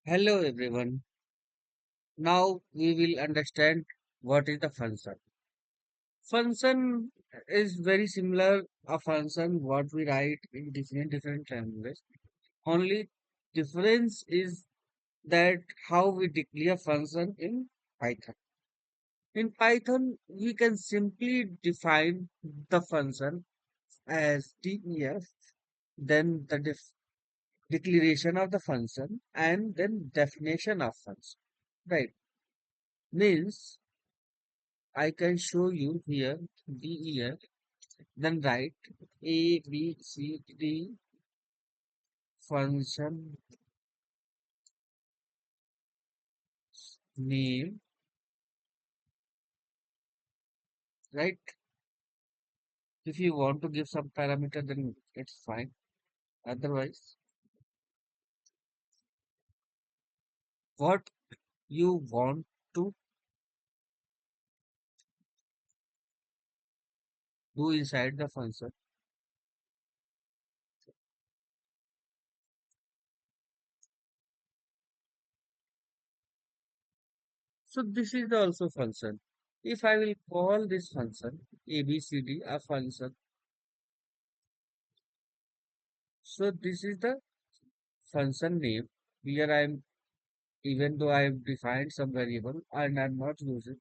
Hello everyone. Now we will understand what is the function. Function is very similar a function what we write in different languages. Only difference is that how we declare function in Python. In Python, we can simply define the function as def, then the declaration of the function, and then definition of function. Right? Means I can show you here DEF, then write A, B, C, D function name, right? If you want to give some parameter, then it's fine. Otherwise, what you want to do inside the function. So this is the also function. If I will call this function ABCD a function, so this is the function name. Here I am, even though I have defined some variable and I'm not using.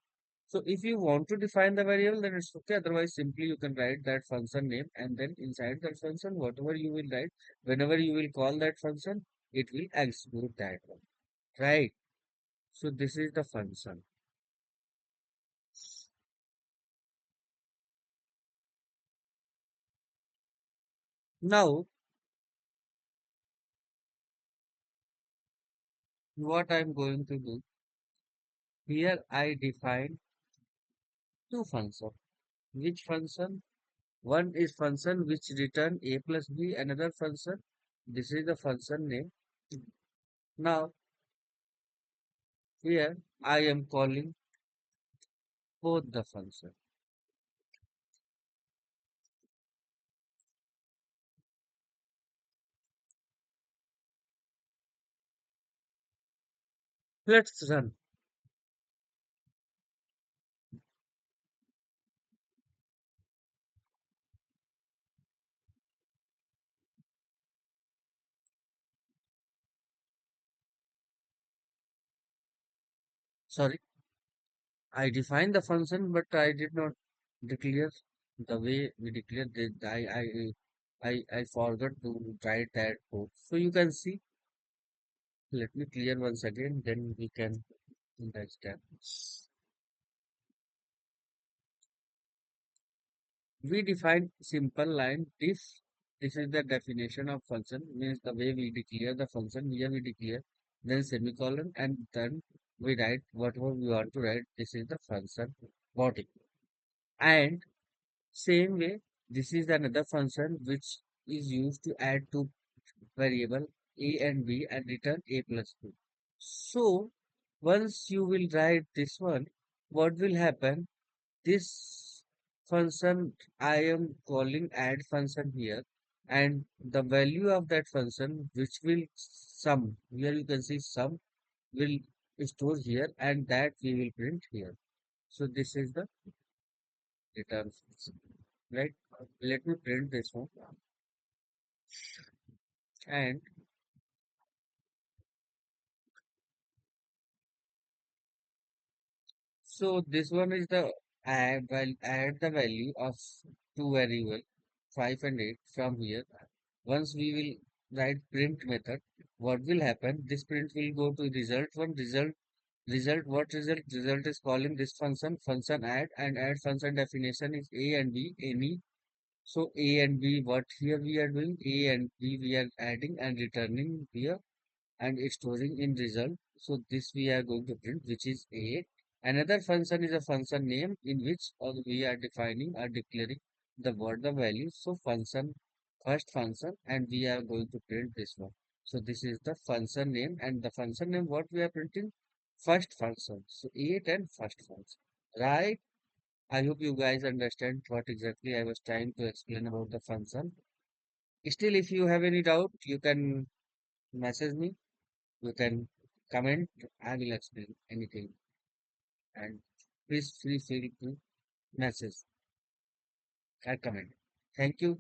So if you want to define the variable, then it's okay. Otherwise, simply you can write that function name and then inside that function, whatever you will write, whenever you will call that function, it will execute that one. Right? So this is the function. Now, what I'm going to do, here I define two functions. Which function? One is function which return a plus b, another function. This is the function name. Now, here I am calling both the function. Let's run. Sorry, I defined the function, but I did not declare the way we declared it. I forgot to write that code. So you can see. Let me clear once again, then we can understand. We define simple line if this is the definition of function, means the way we declare the function, here we declare, then semicolon, and then we write whatever we want to write. This is the function body. And same way, this is another function which is used to add two variable a and b and return a plus b. So once you will write this one, what will happen? This function I am calling add function here, and the value of that function which will sum, here you can see sum will store here, and that we will print here. So this is the return function, right? Let me print this one. And so this one is the add the value of two variable 5 and 8 from here. Once we will write print method, what will happen? This print will go to result one result. What result? Result is calling this function add, and add function definition is a and b any. So a and b, what here we are doing, a and b we are adding and returning here and storing in result. So this we are going to print, which is a. Another function is a function name in which we are defining or declaring the word, the value. So function, first function, and we are going to print this one. So this is the function name, and the function name what we are printing, first function. So 8 and first function, right? I hope you guys understand what exactly I was trying to explain about the function. Still, if you have any doubt, you can message me. You can comment, I will explain anything. And please feel free to message or comment. Thank you.